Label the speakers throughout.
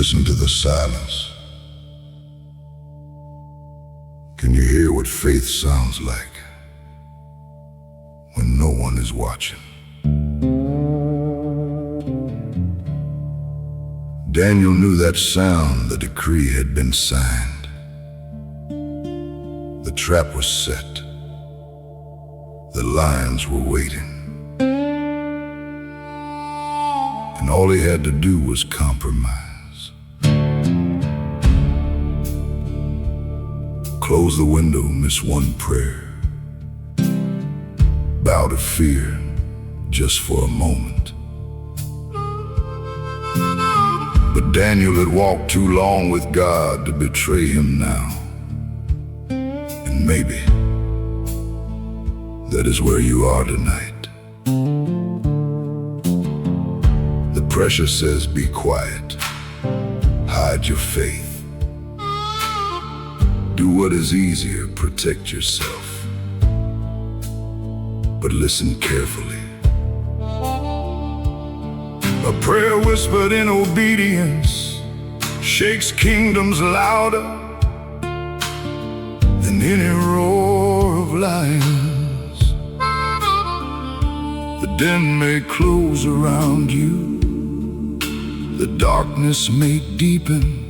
Speaker 1: Listen to the silence. Can you hear what faith sounds like when no one is watching? Daniel knew that sound. The decree had been signed. The trap was set. The lions were waiting. And all he had to do was compromise. Close the window, miss one prayer. Bow to fear just for a moment. But Daniel had walked too long with God to betray him now. And maybe that is where you are tonight. The pressure says be quiet, hide your faith. Do what is easier, protect yourself. But listen carefully. A prayer whispered in obedience shakes kingdoms louder than any roar of lions. The den may close around you, the darkness may deepen,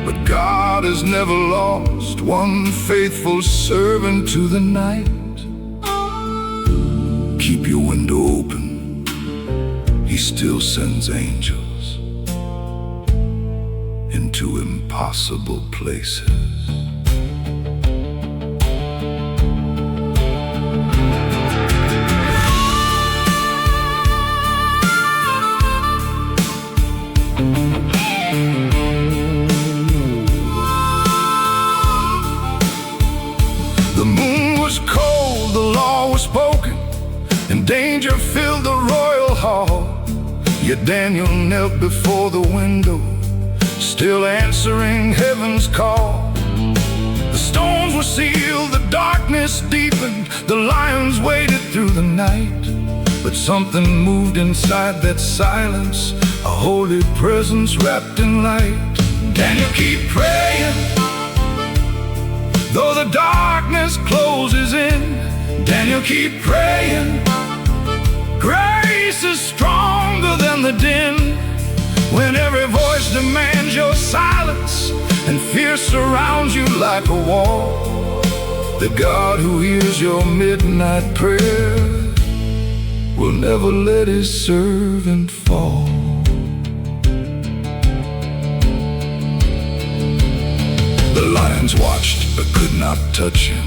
Speaker 1: but God has never lost one faithful servant to the night. Keep your window open, He still sends angels into impossible places. The moon was cold, the law was spoken, and danger filled the royal hall. Yet Daniel knelt before the window, still answering heaven's call. The stones were sealed, the darkness deepened, the lions waited through the night. But something moved inside that silence, a holy presence wrapped in light. Daniel, keep praying, though the darkness closes in. Daniel, keep praying. Grace is stronger than the din. When every voice demands your silence and fear surrounds you like a wall, the God who hears your midnight prayer will never let His servant fall. The lions watched but could not touch him.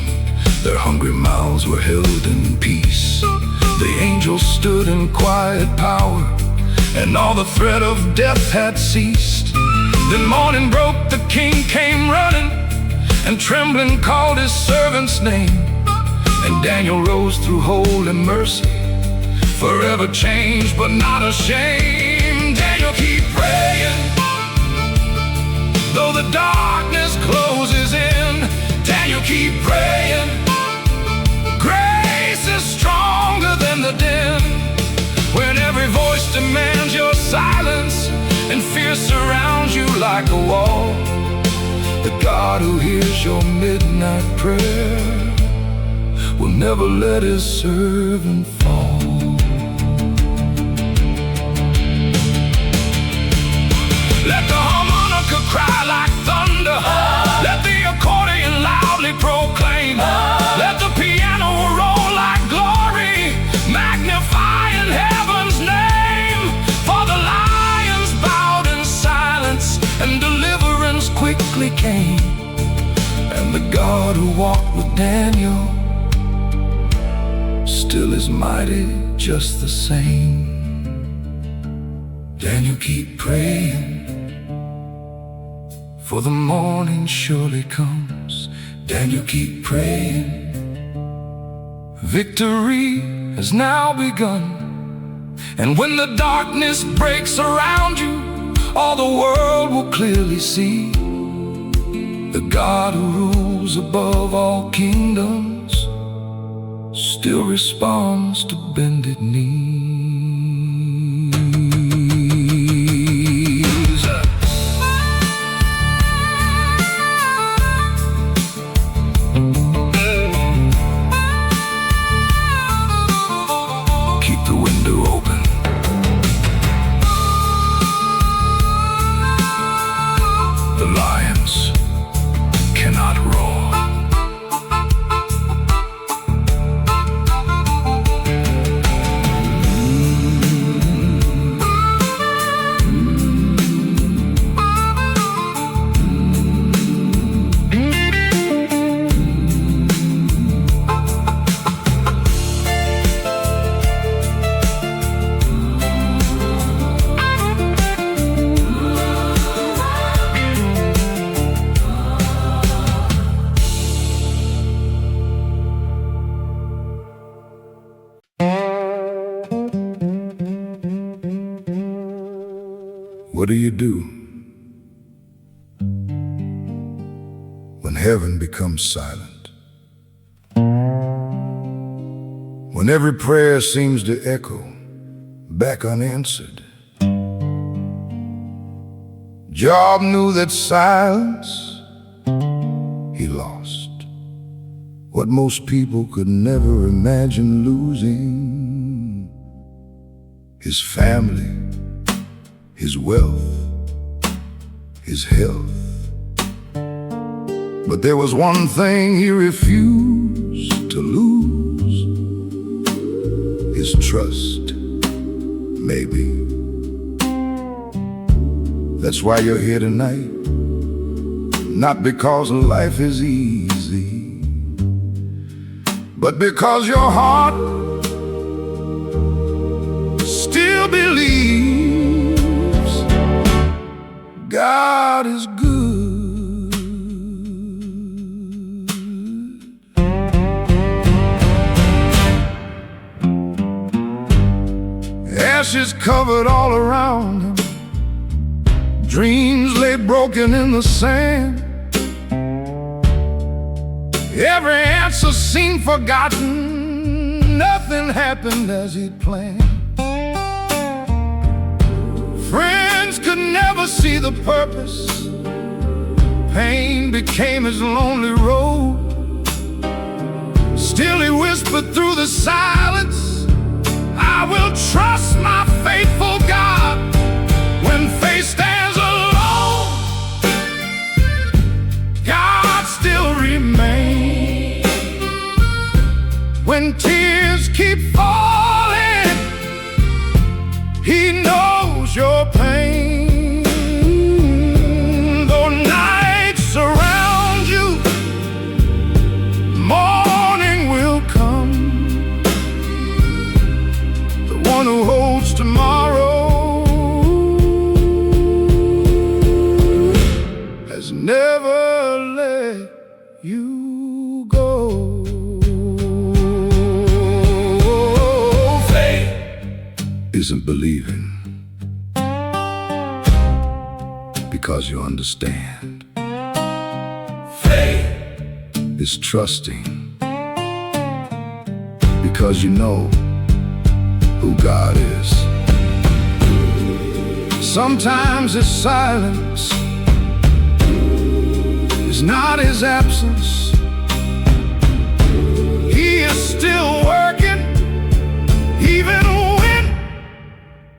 Speaker 1: Their hungry mouths were held in peace. The angels stood in quiet power, and all the threat of death had ceased. Then morning broke, the king came running, and trembling called his servant's name. And Daniel rose through holy mercy, forever changed but not ashamed. Daniel, keep praying, though the darkness closes in. Daniel, keep praying. Grace is stronger than the din. When every voice demands your silence and fear surrounds you like a wall, the God who hears your midnight prayer will never let His servant fall. Let the harmonica cry like thunder. Let the accordion loudly proclaim. Let the piano roll like glory, magnifying heaven's name. For the lions bowed in silence, and deliverance quickly came. And the God who walked with Daniel still is mighty just the same. Daniel, keep praying, for the morning surely comes. Daniel, keep praying. Victory has now begun, and when the darkness breaks around you, all the world will clearly see the God who rules above all kingdoms still responds to bended knees. What do you do when heaven becomes silent? When every prayer seems to echo back unanswered? Job knew that silence he lost, what most people could never imagine losing: his family, his wealth, his health. But there was one thing he refused to lose: his trust, maybe. That's why you're here tonight, not because life is easy, but because your heart still believes God is good. Ashes covered all around him, dreams lay broken in the sand. Every answer seemed forgotten, nothing happened as he'd planned. Friends could never see the purpose, pain became his lonely road. Still he whispered through the silence, I will trust my faithful God. When faith stands alone, God still remains. When tears keep falling, He knows your pain. Though nights surround you, morning will come. The one who holds tomorrow has never let you go. Faith isn't believing because you understand. Faith is trusting because you know who God is. Sometimes His silence is not His absence. He is still working, even when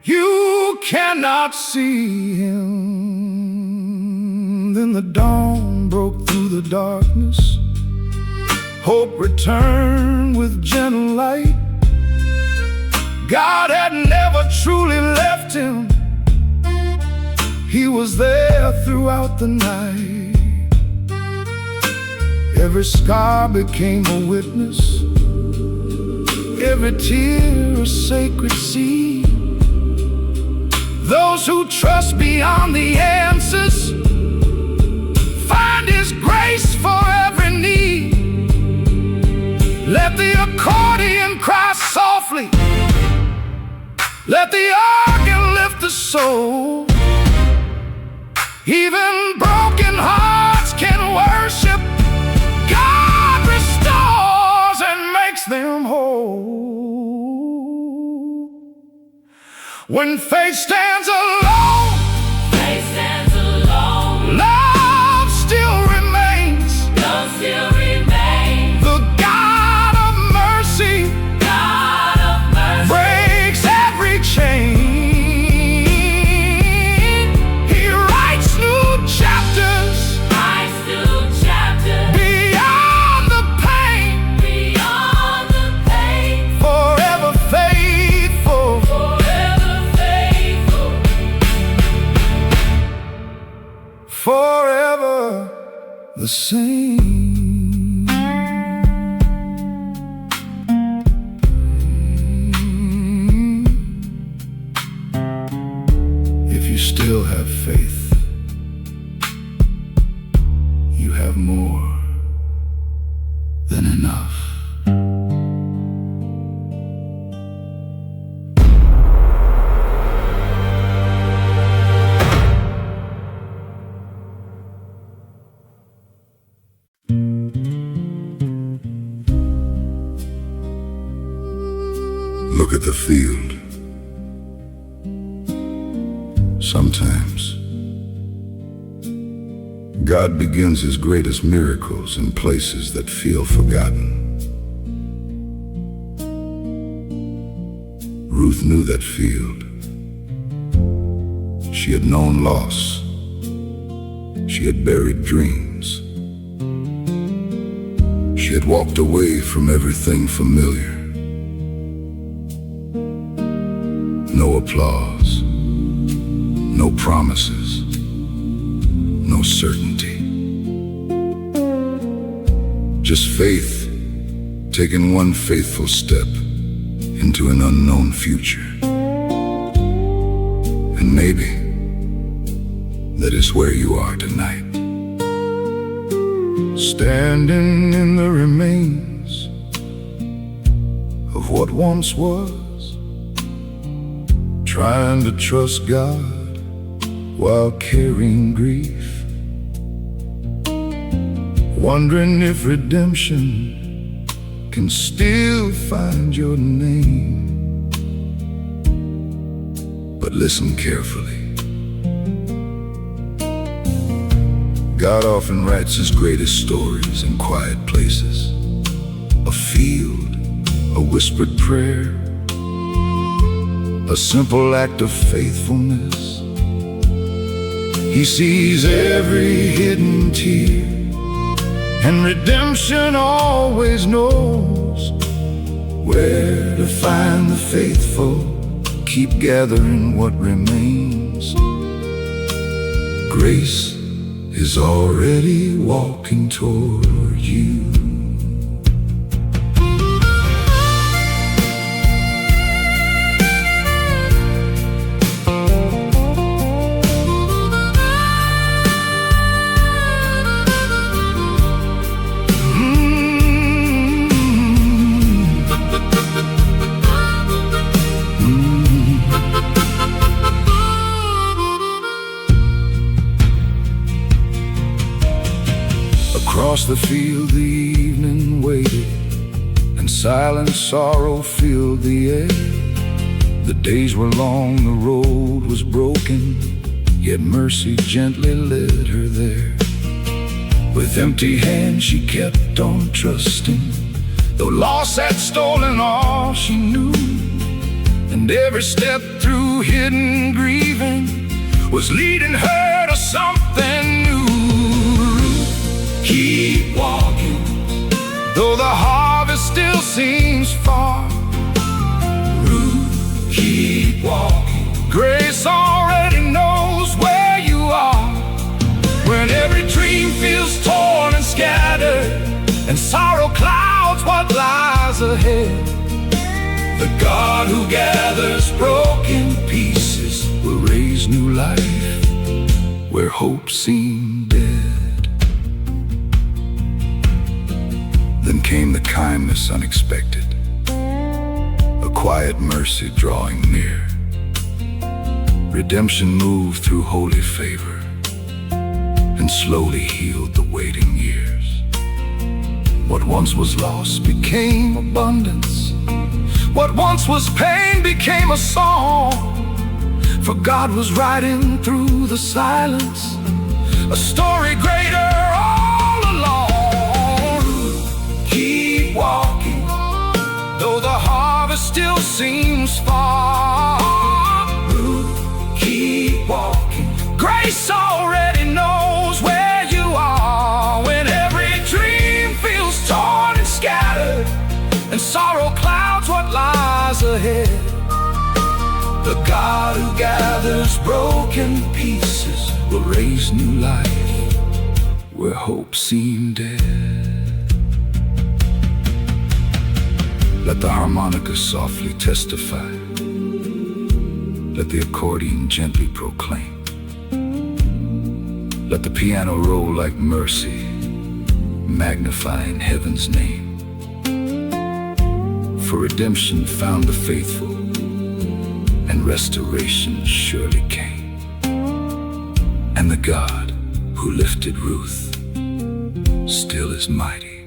Speaker 1: you cannot see Him. Then the dawn broke through the darkness, hope returned with gentle light. God had never truly left him, He was there throughout the night. Every scar became a witness, every tear a sacred seed. Those who trust beyond the answers find His grace for every need. Let the accordion cry softly, let the organ lift the soul. Even broken hearts can worship. God restores and makes them whole. When faith stands alone, love still remains. The God of mercy breaks every chain. He writes new chapters beyond the pain. Forever faithful, forever the same. If you still have faith, you have more than enough. Look at the field. Sometimes God begins his greatest miracles in places that feel forgotten. Ruth knew that field. She had known loss. She had buried dreams. She had walked away from everything familiar. No applause, no promises, no certainty. Just faith, taking one faithful step into an unknown future. And maybe that is where you are tonight. Standing in the remains of what once was, trying to trust God while carrying grief, wondering if redemption can still find your name. But listen carefully. God often writes his greatest stories in quiet places. A field, a whispered prayer, a simple act of faithfulness. He sees every hidden tear, and redemption always knows where to find the faithful. Keep gathering what remains. Grace is already walking toward you. Across the field the evening waited, and silent sorrow filled the air. The days were long, the road was broken, yet mercy gently led her there. With empty hands she kept on trusting, though loss had stolen all she knew. And every step through hidden grieving was leading her to something new. Keep walking, though the harvest still seems far. Ruth, keep walking. Grace already knows where you are. When every dream feels torn and scattered, and sorrow clouds what lies ahead, the God who gathers broken pieces will raise new life where hope seemed dead. Then came the kindness unexpected, a quiet mercy drawing near. Redemption moved through holy favor and slowly healed the waiting years. What once was loss became abundance. What once was pain became a song. For God was writing through the silence a story greater all along. Keep walking, though the harvest still seems far. Keep walking. Grace already knows where you are. When every dream feels torn and scattered, and sorrow clouds what lies ahead, the God who gathers broken pieces will raise new life where hope seemed dead. Let the harmonica softly testify. Let the accordion gently proclaim. Let the piano roll like mercy, magnifying heaven's name. For redemption found the faithful, and restoration surely came. And the God who lifted Ruth still is mighty,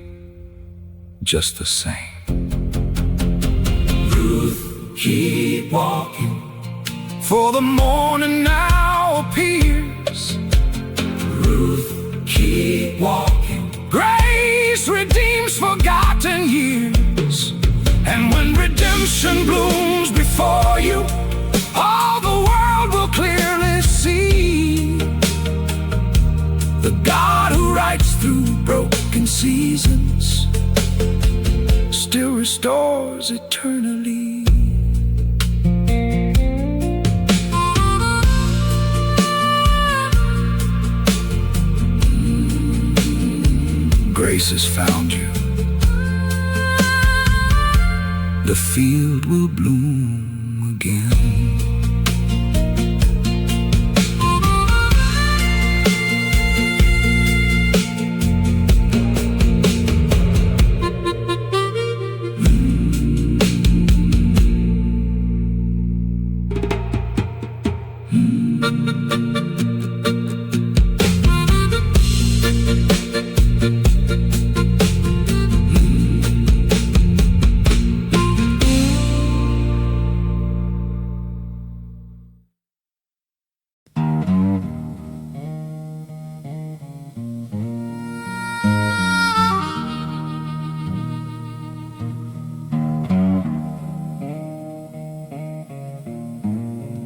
Speaker 1: just the same. Ruth, keep walking, for the morning now appears. Ruth, keep walking. Grace redeems forgotten years, and when redemption blooms before you, all the world will clearly see the God who writes through broken seasons, still restores eternally. Grace has found you. The field will bloom again.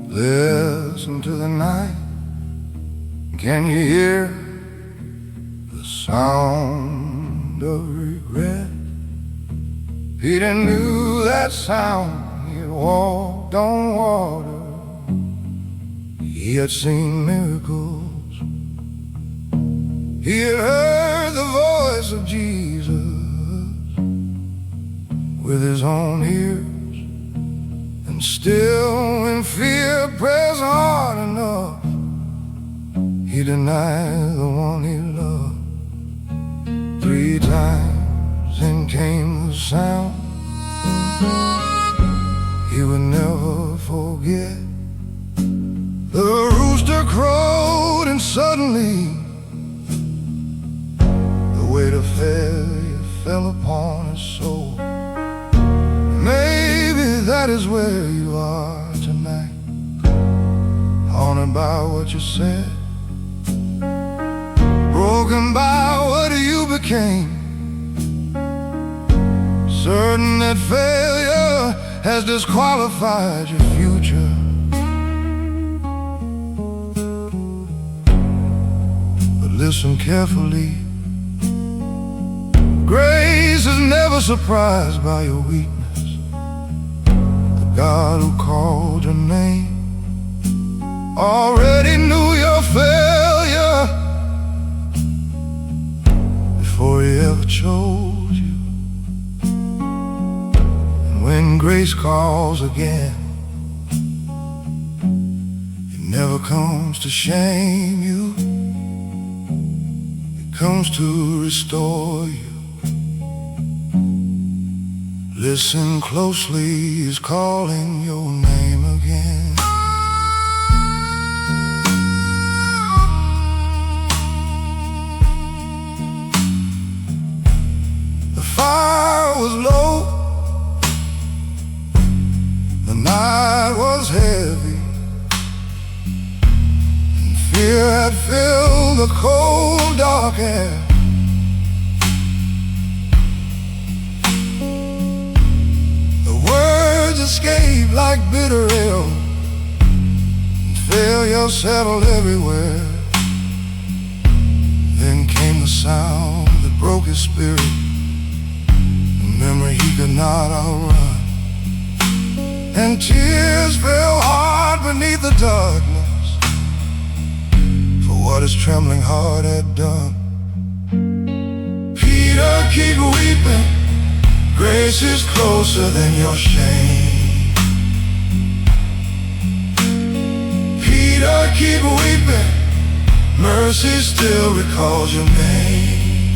Speaker 1: Listen to the night. Can you hear the sound of regret? Peter knew that sound. He walked on water. He had seen miracles. He had heard the voice of Jesus with his own ears. And still when fear pressed hard enough, he denied the one he loved. 3 times then came the sound he would never forget. The rooster crowed, and suddenly the weight of failure fell upon his soul. Maybe that is where you are tonight, haunted by what you said, broken by what you became, certain that failure has disqualified your future. But listen carefully. Grace is never surprised by your weakness. God who called your name already knew your failure before he ever chose you. And when grace calls again, it never comes to shame you. It comes to restore you. Listen closely, he's calling your name again. The fire was low, the night was heavy, and fear had filled the cold, dark air. Escape like bitter ale, and failure settled everywhere. Then came the sound that broke his spirit, a memory he could not outrun. And tears fell hard beneath the darkness for what his trembling heart had done. Peter, keep weeping. Grace is closer than your shame. Peter, keep weeping. Mercy still recalls your name.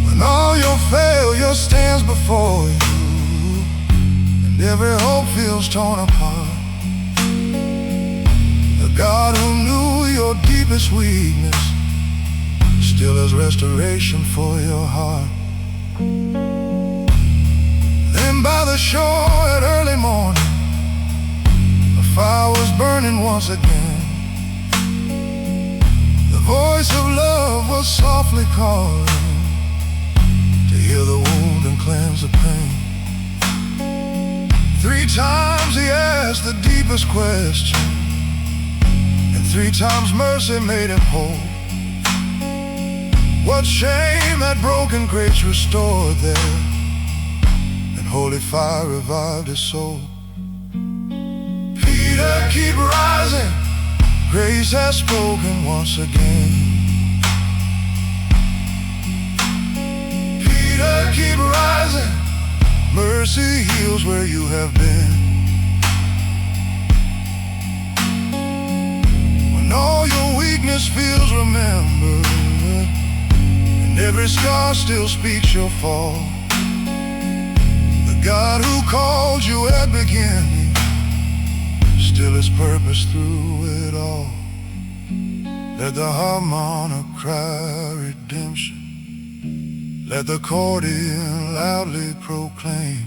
Speaker 1: When all your failure stands before you, and every hope feels torn apart, the God who knew your deepest weakness still has restoration for your heart. the shore at early morning, the fire was burning once again. The voice of love was softly calling to heal the wound and cleanse the pain. 3 times he asked the deepest question, and 3 times mercy made him whole. What shame had broken grace restored there, and holy fire revived his soul. Peter, keep rising, grace has spoken once again. Peter, keep rising, mercy heals where you have been. When all your weakness feels remembered, and every scar still speaks your fall, the God who called you at beginning still is purpose through it all. Let the harmonica cry redemption, let the accordion loudly proclaim,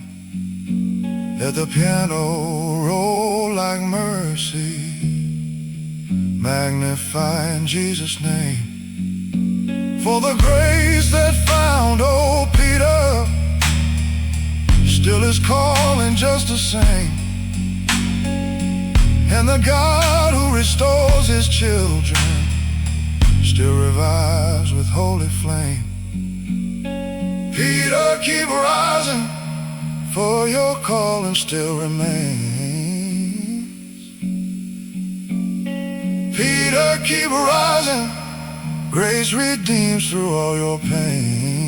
Speaker 1: let the piano roll like mercy, magnifying Jesus' name. For the grace that found old Peter still is calling just the same, and the God who restores his children still revives with holy flame. Peter, keep rising, for your calling still remains. Peter, keep rising, grace redeems through all your pain.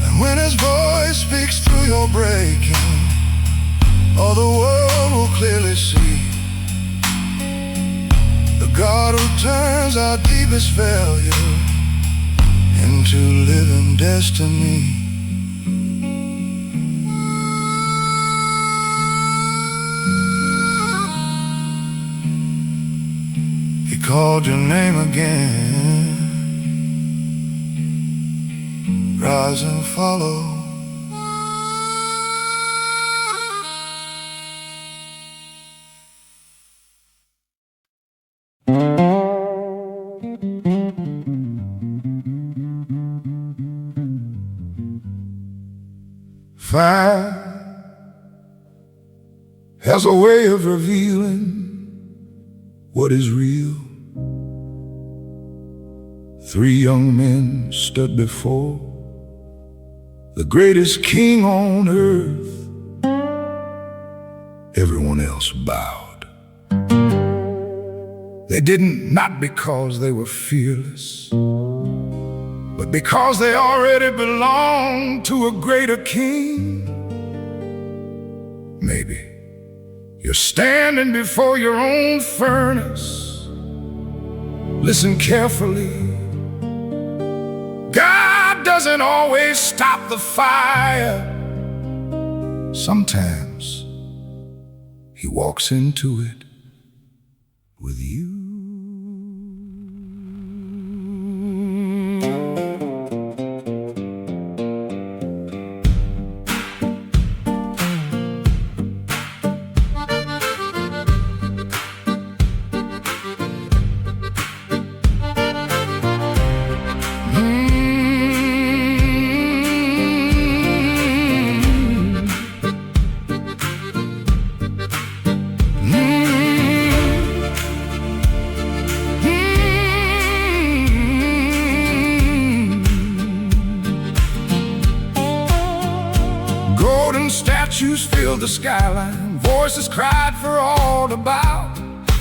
Speaker 1: And when his voice speaks through your breaking, all the world will clearly see the God who turns our deepest failure into living destiny. He called your name again. Rise and follow. Fire has a way of revealing what is real. 3 young men stood before the greatest king on earth. Everyone else bowed. They didn't, not because they were fearless, but because they already belonged to a greater king. Maybe you're standing before your own furnace. Listen carefully. God doesn't always stop the fire. Sometimes he walks into it with you. Statues filled the skyline, voices cried for all to bow.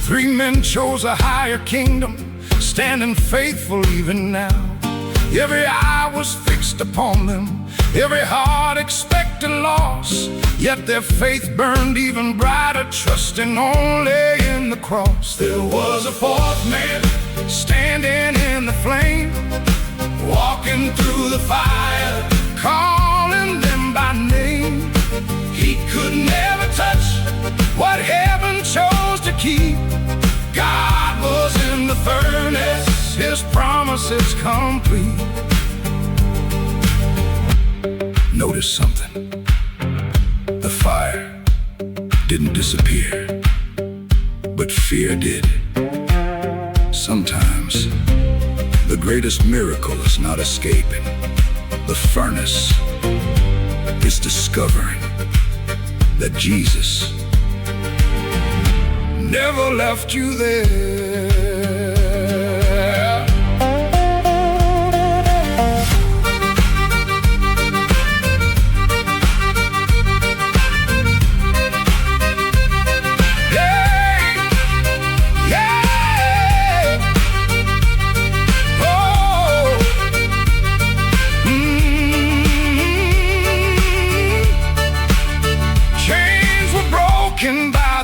Speaker 1: 3 men chose a higher kingdom, standing faithful even now. Every eye was fixed upon them, every heart expected loss. Yet their faith burned even brighter, trusting only in the cross. There was a 4th man standing in the flame, walking through the fire, calling them by name. He could never touch what heaven chose to keep. God was in the furnace, his promises complete. noticed something. The fire didn't disappear, but fear did. Sometimes the greatest miracle is not escaping the furnace. It's discovering that Jesus never left you there.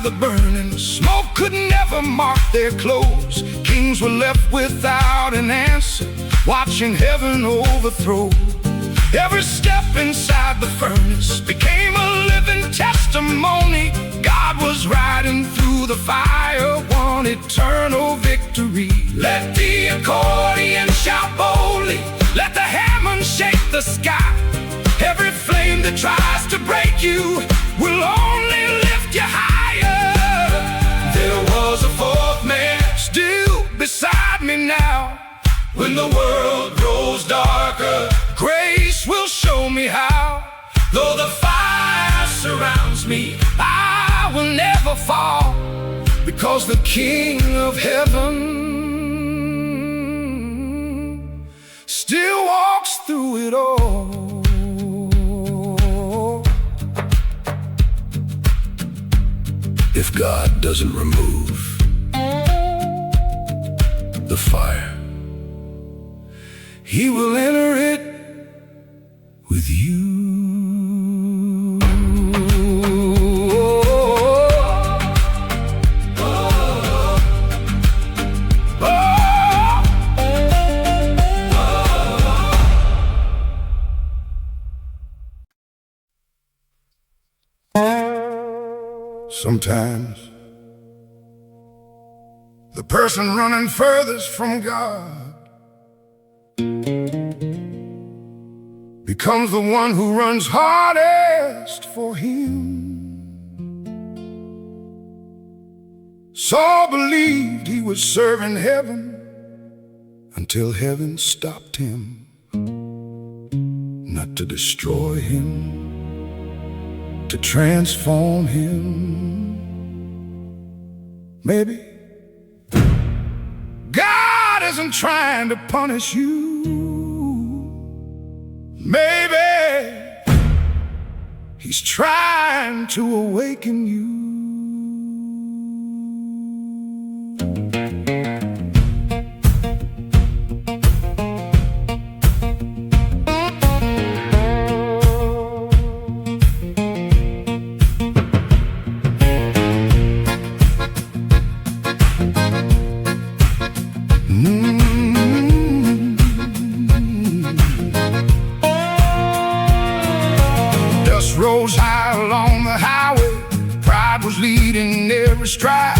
Speaker 1: The burning smoke could never mark their clothes. Kings were left without an answer, watching heaven overthrow. Every step inside the furnace became a living testimony. God was riding through the fire, won eternal victory. Let the accordion shout boldly, let the Hammond shake the sky. Every flame that tries to break you will only lift you higher. There was a fourth man still beside me now. When the world grows darker, grace will show me how. Though the fire surrounds me, I will never fall, because the King of heaven still walks through it all. If God doesn't remove the fire, He will enter it with you. Sometimes the person running furthest from God becomes the one who runs hardest for Him. Saul believed he was serving heaven until heaven stopped him, not to destroy him, to transform him. Maybe God isn't trying to punish you. Maybe He's trying to awaken you. Rose high along the highway, pride was leading every stride.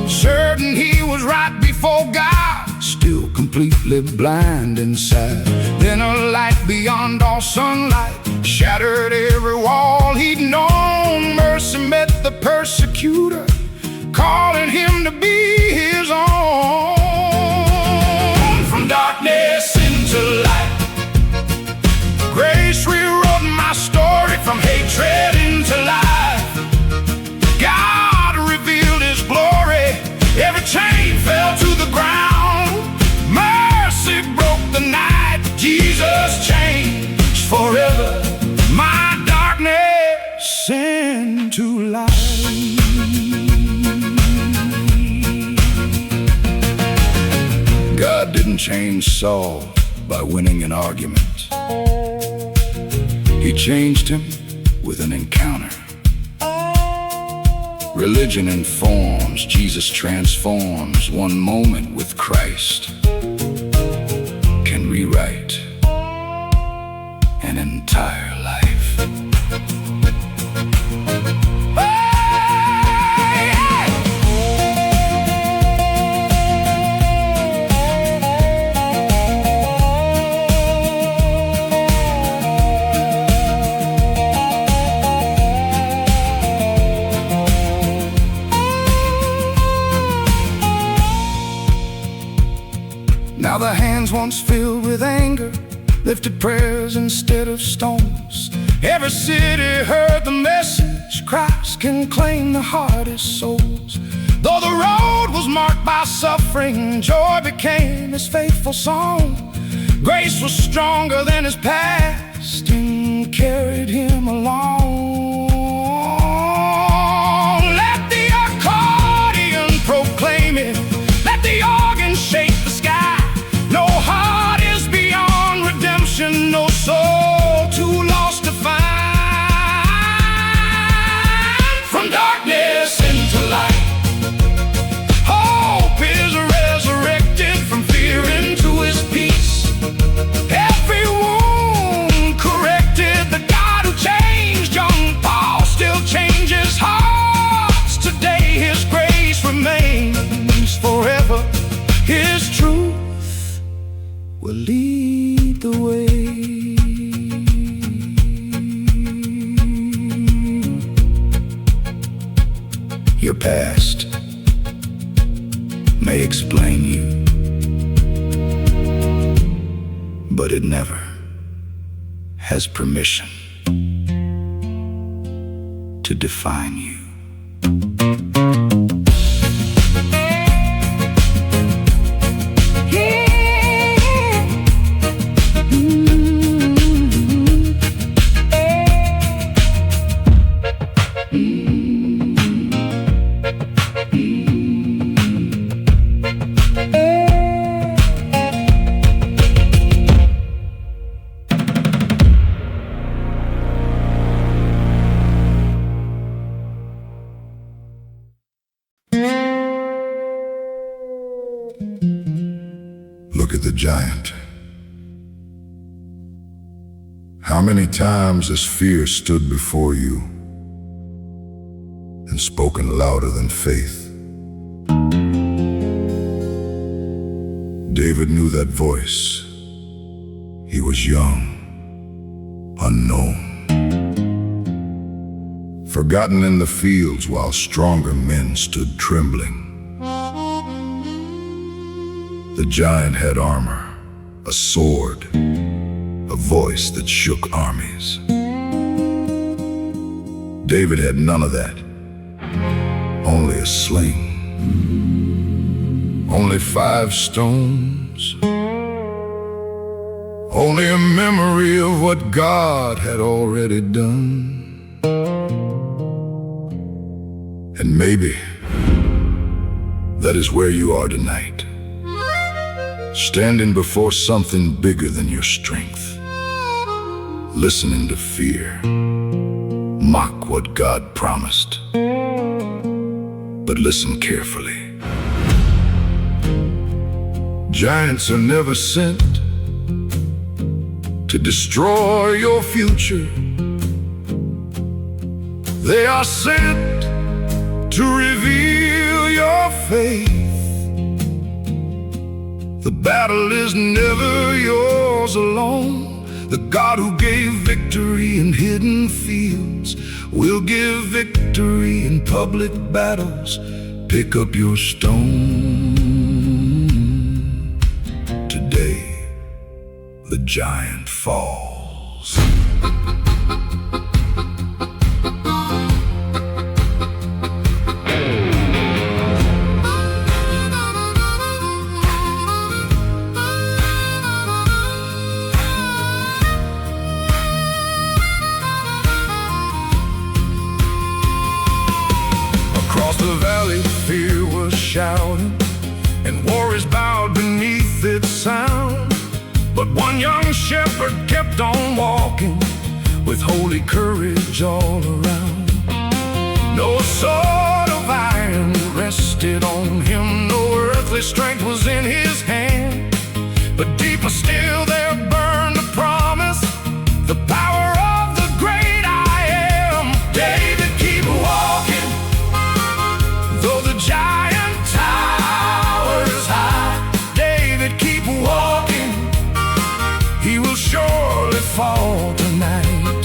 Speaker 1: Certain he was right before God, still completely blind inside. Then a light beyond all sunlight shattered every wall he'd known. Mercy met the persecutor, calling him to be his own. From darkness into light, grace rewrote my story. From hatred into life, God revealed His glory. Every chain fell to the ground. Mercy broke the night. Jesus changed forever my darkness into light. God didn't change Saul by winning an argument. He changed him with an encounter. Religion informs, Jesus transforms. One moment with Christ can rewrite an entire life. hands once filled with anger lifted prayers instead of stones. Every city heard the message, Christ can claim the hardest souls. Though the road was marked by suffering, joy became his faithful song. Grace was stronger than his past and carried him along. Let the accordion proclaim it, let the organ shake the sky. No heart is beyond redemption, no soul too lost to find. From darkness into light, hope is resurrected. From fear into his peace, every wound corrected. The God who changed young Paul still changes hearts today. His grace remains forever. His truth will lead the way. Your past may explain you, but it never has permission to define you. Look at the giant. How many times has fear stood before you and spoken louder than faith? David knew that voice. He was young, unknown, forgotten in the fields while stronger men stood trembling. The giant had armor, a sword, a voice that shook armies. David had none of that, only a sling, only 5 stones, only a memory of what God had already done. And maybe that is where you are tonight, standing before something bigger than your strength, listening to fear mock what God promised. But listen carefully. Giants are never sent to destroy your future. They are sent to reveal your faith. The battle is never yours alone. The God who gave victory in hidden fields will give victory in public battles. Pick up your stone. Today, the giant falls. The valley, fear was shouting, and warriors bowed beneath its sound. But one young shepherd kept on walking, with holy courage all around. No sword of iron rested on him, no earthly strength was in his hand. But deeper still there burned a promise, the power of the great I am. David, keep walking. Though the giant towers high, David, keep walking. He will surely fall tonight.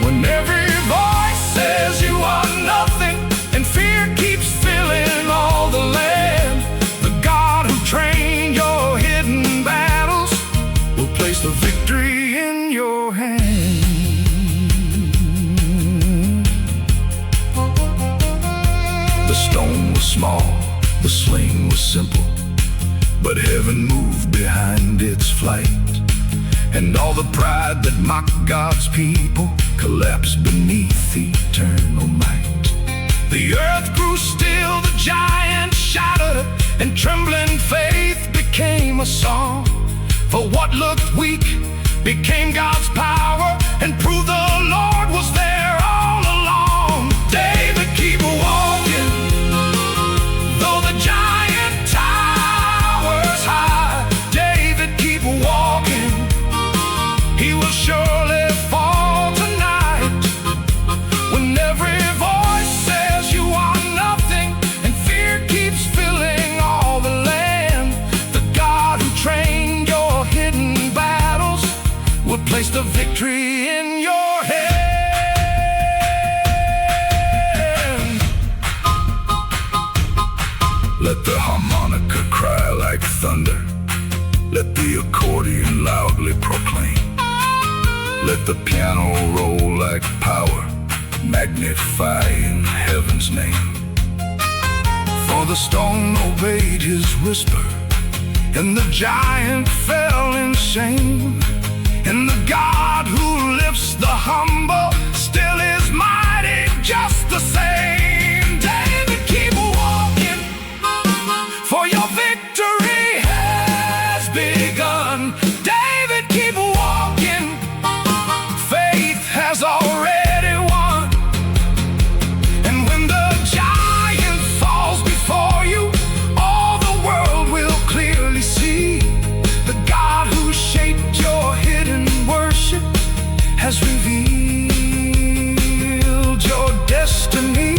Speaker 1: When every voice says you are nothing, and fear keeps filling all the land, the God who trained your hidden battle small, the sling was simple, but heaven moved behind its flight. And all the pride that mocked God's people collapsed beneath eternal might. The earth grew still, the giant shouted, and trembling faith became a song. For what looked weak became God's power, and proved the Lord was there all along. David, keep walking, though the giant towers high. David, keep walking, he will surely fall tonight. When every voice says you are nothing, and fear keeps filling all the land, the God who trained your hidden battles will place the victory in your hand. Let the harmonica cry like thunder, let the accordion loudly proclaim, let the piano roll like power, magnifying heaven's name. For the stone obeyed his whisper, and the giant fell in shame. And the God who lifts the humble still is mighty just the same. David, keep walking, for your victory has begun. David, keep walking, faith has already won. And when the giant falls before you, all the world will clearly see the God who shaped your hidden worship has revealed your destiny.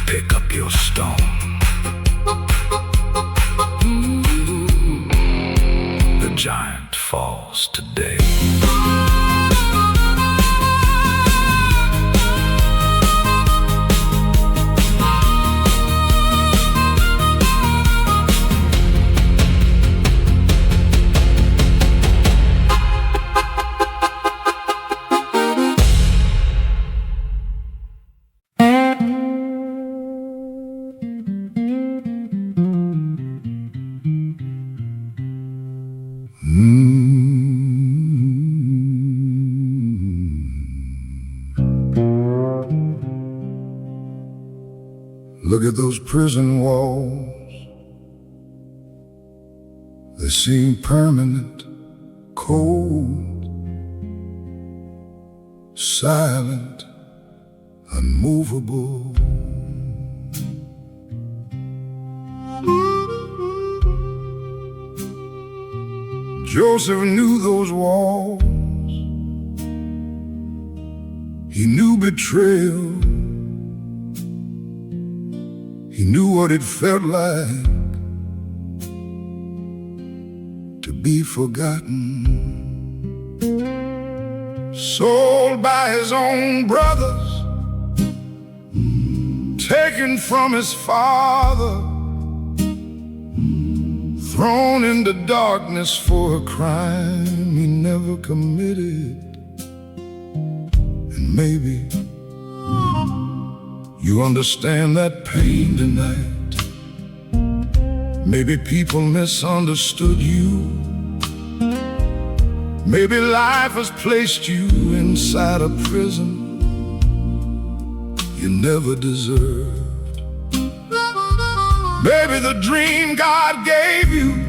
Speaker 1: Pick up your stone. The giant falls today. Look at those prison walls. They seem permanent, cold, silent, unmovable. Joseph knew those walls. He knew betrayal. He knew what it felt like to be forgotten, sold by his own brothers, taken from his father, thrown into darkness for a crime he never committed. And maybe you understand that pain tonight. Maybe people misunderstood you. Maybe life has placed you inside a prison you never deserved. Maybe the dream God gave you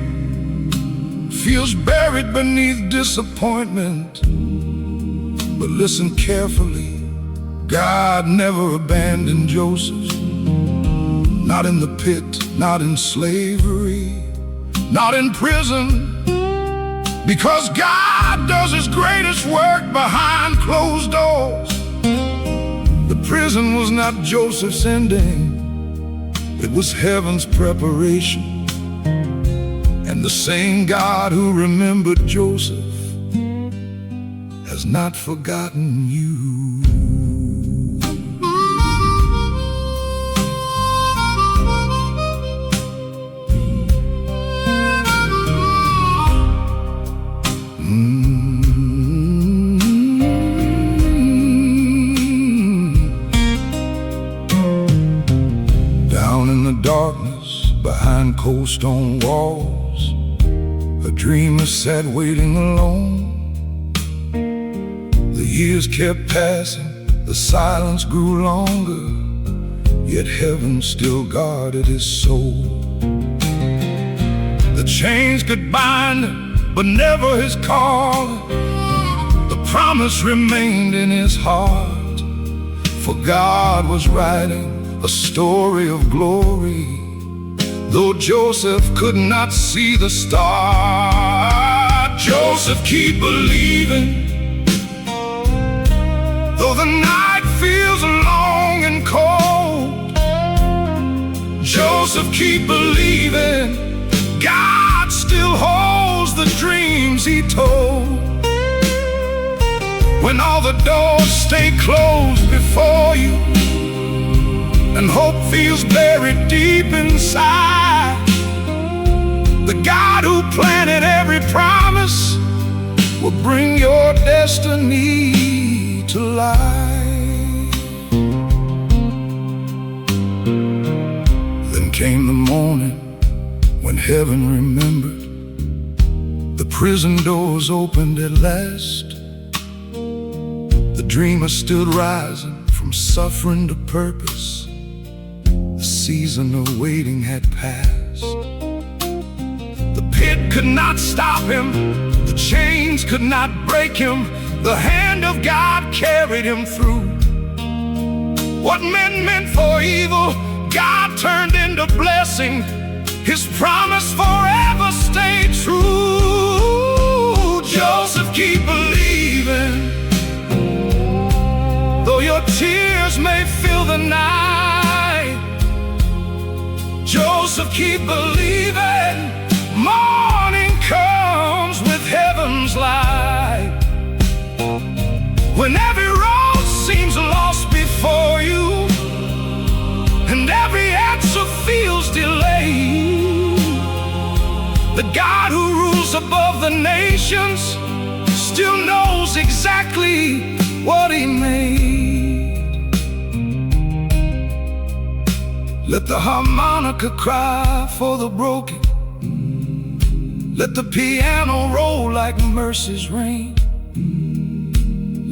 Speaker 1: feels buried beneath disappointment. But listen carefully, God never abandoned Joseph. Not in the pit, not in slavery, not in prison. Because God does his greatest work behind closed doors. The prison was not Joseph's ending, it was heaven's preparation. And the same God who remembered Joseph has not forgotten you. cold stone walls, a dreamer sat waiting alone. The years kept passing, the silence grew longer, yet heaven still guarded his soul. The chains could bind him, but never his calling. The promise remained in his heart, for God was writing a story of glory. Though Joseph could not see the star, Joseph, keep believing. Though the night feels long and cold, Joseph, keep believing. God still holds the dreams he told. When all the doors stay closed before you, and hope feels buried deep inside, the God who planted every promise will bring your destiny to life. Then came the morning when heaven remembered. The prison doors opened at last. The dreamer stood rising from suffering to purpose. The season of waiting had passed. The pit could not stop him, the chains could not break him. The hand of God carried him through. What men meant for evil, God turned into blessing. His promise forever stayed true. Joseph, keep believing. Though your tears may fill the night, Joseph, keep believing. Morning comes with heaven's light. When every road seems lost before you, and every answer feels delayed, the God who rules above the nations still knows exactly what he made. Let the harmonica cry for the broken. Let the piano roll like mercy's rain.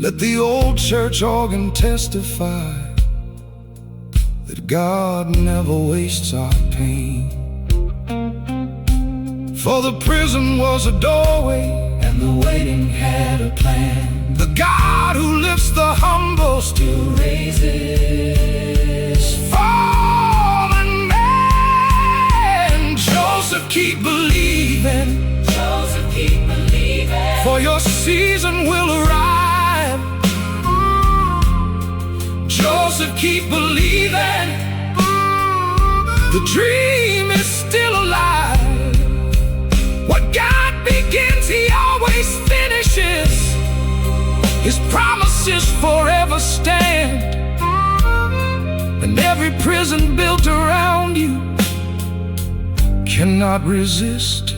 Speaker 1: Let the old church organ testify that God never wastes our pain. For the prison was a doorway, and the waiting had a plan. The God who lifts the humble still raises fallen men. Joseph, keep believing. Joseph, keep believing. For your season will arrive. Joseph, keep believing. The dream is still alive. What God begins, he always finishes. His promises forever stand. And every prison built around you cannot resist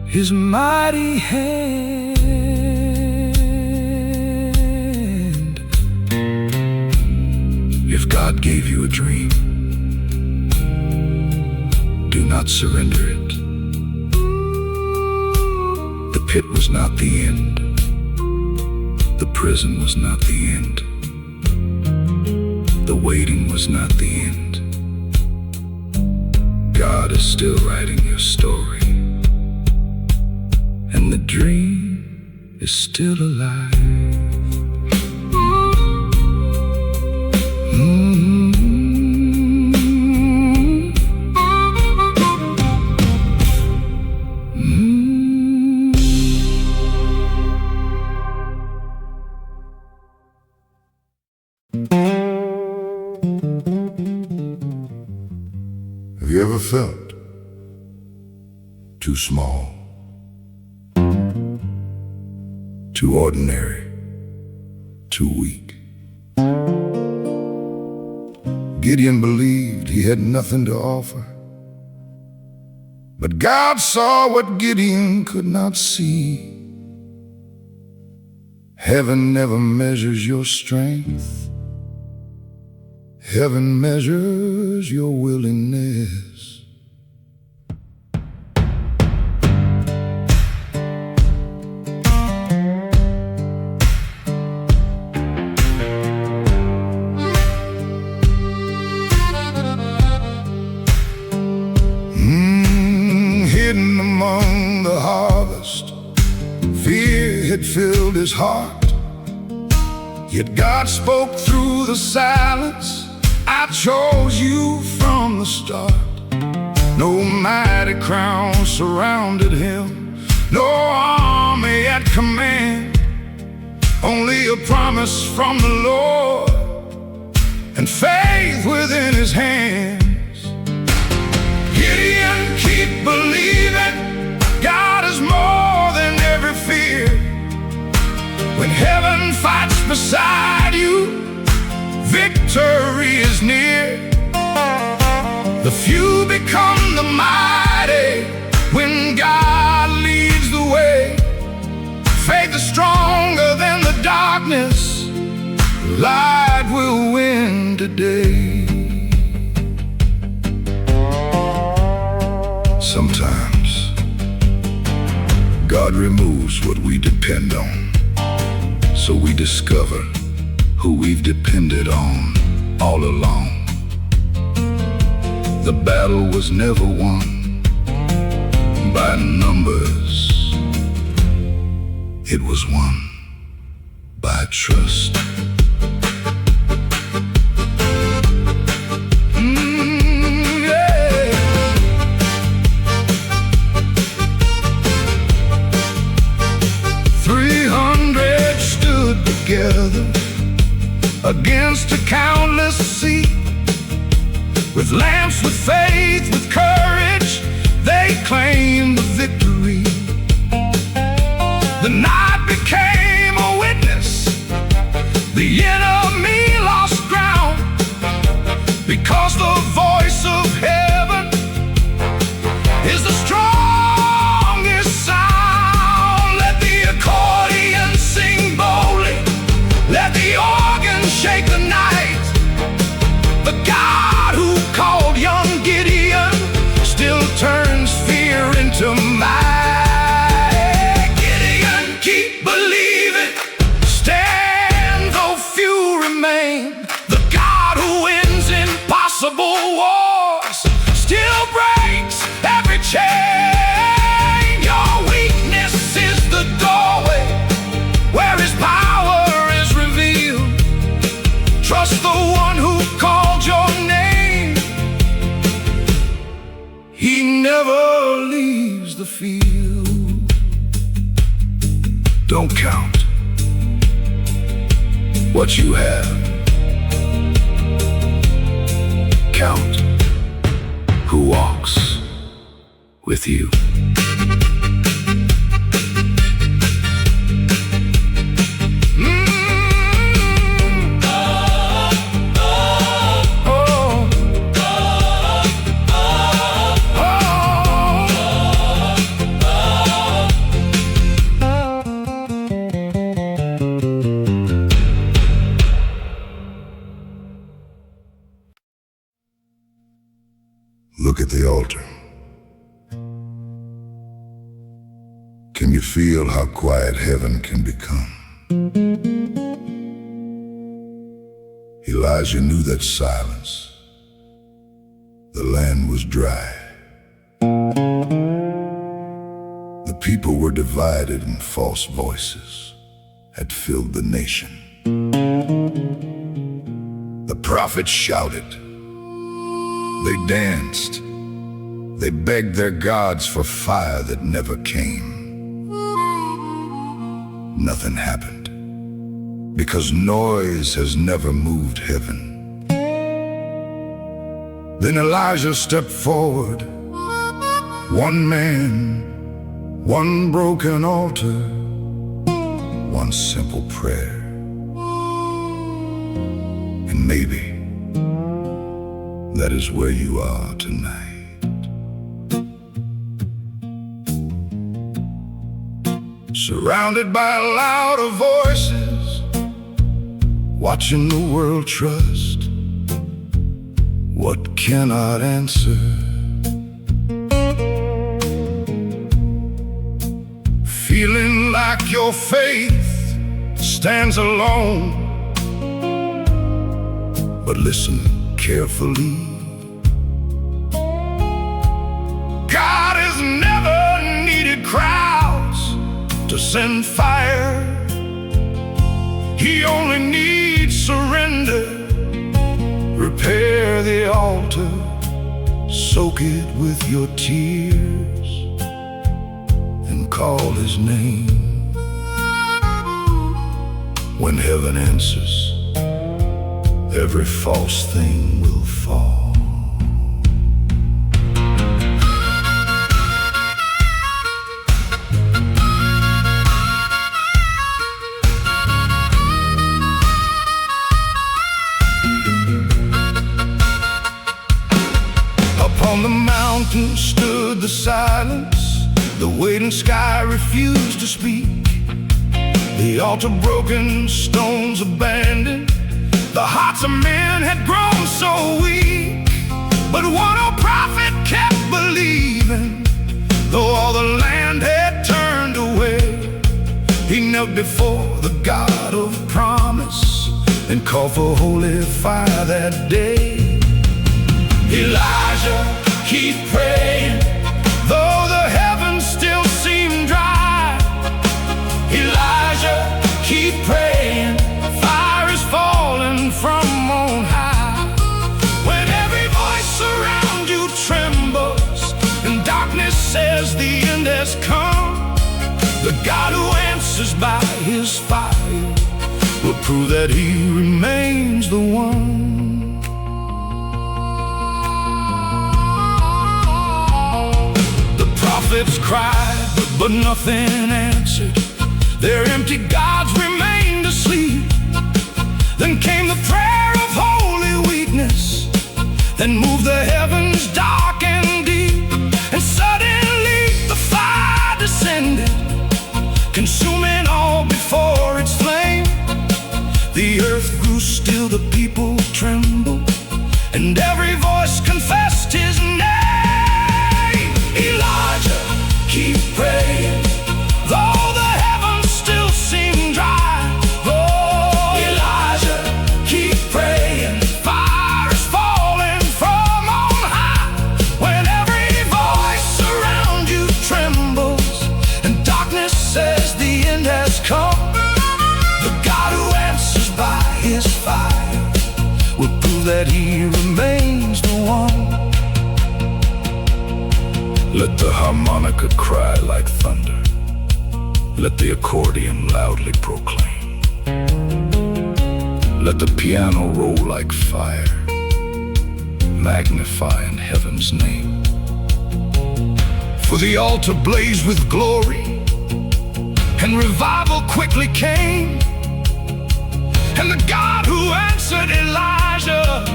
Speaker 1: his mighty hand. If God gave you a dream, do not surrender it. The pit was not the end. The prison was not the end. The waiting was not the end. God is still writing your story, and the dream is still alive. Have you ever felt too small, too ordinary, too weak? Gideon believed he had nothing to offer, but God saw what Gideon could not see. Heaven never measures your strength. Heaven measures your willingness. among the harvest. Fear had filled his heart, yet God spoke through the silence. I chose you from the start. No mighty crown surrounded him, no army at command, only a promise from the Lord and faith within his hands. Gideon, keep believing, God is more than every fear. When heaven fights beside you, victory is near. The few become the mighty when God leads the way. Faith is stronger than the darkness, light will win today. Sometimes God removes what we depend on, so we discover who we've depended on all along. The battle was never won by numbers, it was won by trust. Yeah. 300 stood together against a countless sea. With lamps, with faith, with courage, they claimed the victory. The night became a witness. The enemy lost ground, because the voice of heaven is the strongest sound. Let the accordion sing boldly, let the organ shake the night. The God who called young Gideon still turns fear into might. Gideon, keep believing, stand though few remain. The God who wins impossible wars still breaks every chain. Your weakness is the doorway where his power is revealed. Trust the one who called your name. He never leaves the field. Don't count what you have, count who walks with you. Look at the altar. Can you feel how quiet heaven can become? Elijah knew that silence. The land was dry. The people were divided and false voices had filled the nation. The prophets shouted. They danced. They begged their gods for fire that never came. Nothing happened, because noise has never moved heaven. Then Elijah stepped forward. One man, one broken altar, one simple prayer. And maybe that is where you are tonight. Surrounded by louder voices, watching the world trust what cannot answer. Feeling like your faith stands alone. But listen carefully. God has never needed crowds. to send fire. He only needs surrender. Repair the altar, soak it with your tears, and call his name. When heaven answers, every false thing will fall. Upon the mountain stood the silence. The waiting sky refused to speak. The altar broken, stones abandoned. The hearts of men had grown so weak. But one old prophet kept believing. Though all the land had turned away, he knelt before the God of promise and called for holy fire that day. Elijah, keep praying, though the heavens still seem dry. Elijah, keep praying, fire is falling from on high. When every voice around you trembles and darkness says the end has come, the God who answers by his fire will prove that he remains the one. Prophets cried, but nothing answered. Their empty gods remained asleep. Then came the prayer of holy weakness that moved the heavens dark and deep. And suddenly the fire descended, consuming all before its flame. The earth grew still, the people trembled, and every voice confessed his name. Elijah, keep praying, though the heavens still seem dry. Oh, Elijah, keep praying, fire is falling from on high. When every voice around you trembles and darkness says the end has come, the God who answers by his fire will prove that he remains the one. Let the harmonica cry like thunder. Let the accordion loudly proclaim. Let the piano roll like fire, magnifying heaven's name. For the altar blazed with glory, and revival quickly came. And the God who answered Elijah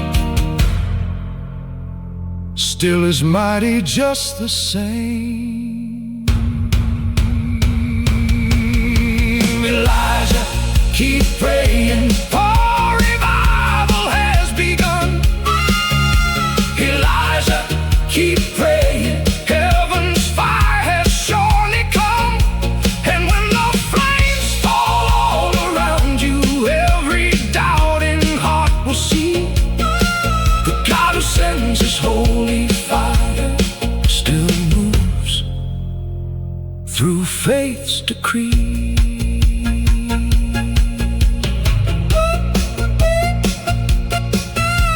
Speaker 1: still is mighty just the same. Elijah, keep praying, for revival has begun. Elijah, keep praying, heaven's fire has surely come. And when the flames fall all around you, every doubting heart will see the God who sends his holy fire still moves through faith's decree.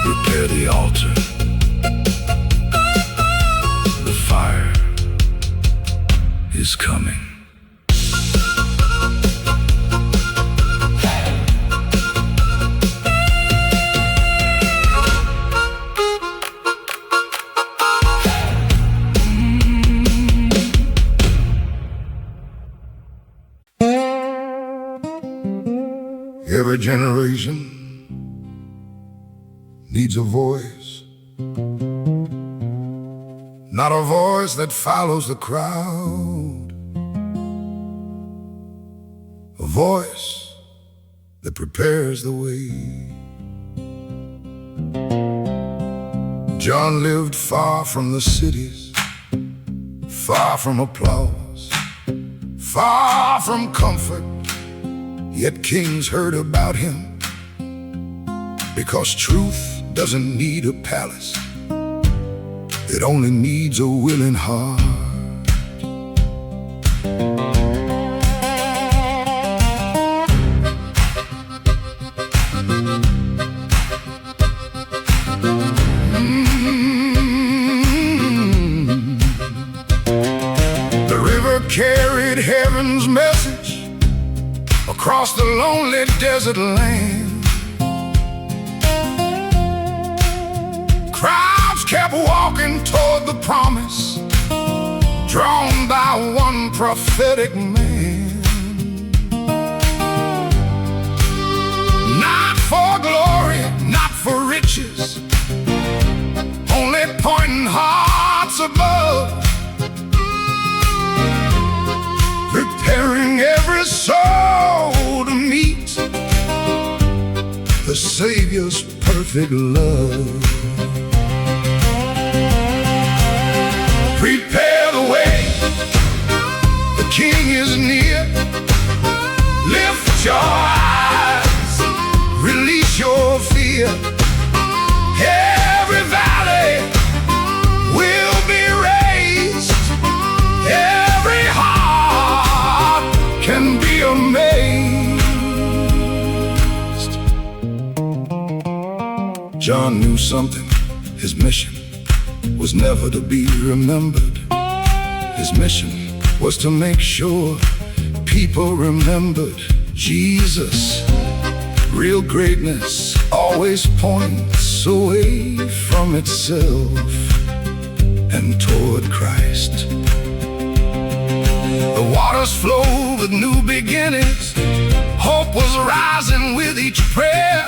Speaker 1: Repair the altar, the fire is coming. Every generation needs a voice, not a voice that follows the crowd, a voice that prepares the way. John lived far from the cities, far from applause, far from comfort. Yet kings heard about him, because truth doesn't need a palace, it only needs a willing heart. carried heaven's message across the lonely desert land. Crowds kept walking toward the promise, drawn by one prophetic man. Not for glory, not for riches, only pointing hearts above, preparing every soul to meet the Savior's perfect love. Prepare the way, the King is near. Lift your eyes, release your fear. Every valley will be raised, every heart can be amazed. John knew something. His mission was never to be remembered. His mission was to make sure people remembered Jesus. Real greatness always points away from itself and toward Christ. The waters flowed with new beginnings. Hope was rising with each prayer.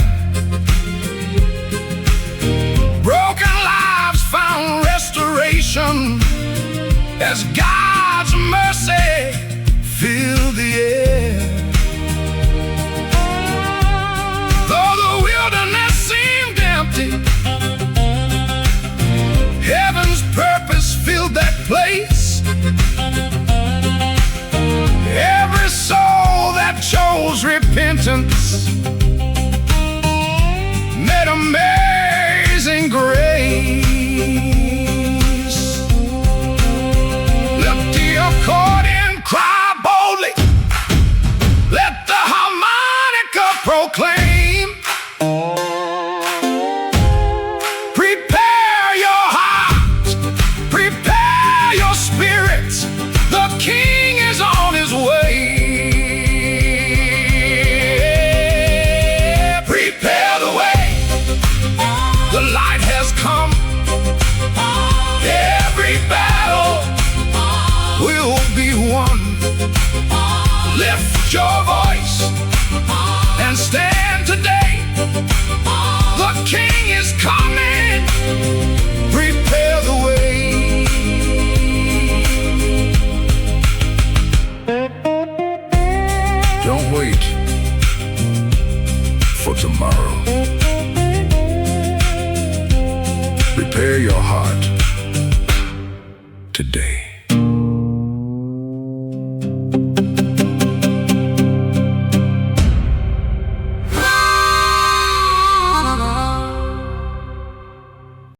Speaker 1: Broken lives found restoration as God's mercy filled the air. Though the wilderness seemed empty, heaven's purpose filled that place. Every soul that chose repentance met amazing grace. Lift the accordion, cry boldly, let the harmonica proclaim. Prepare your hearts, prepare your spirits, the King is on his way. Prepare the way, the light has come. Every battle will be won. Lift your voice and stand today. The King is coming. Prepare the way. Don't wait for tomorrow. Prepare your heart today.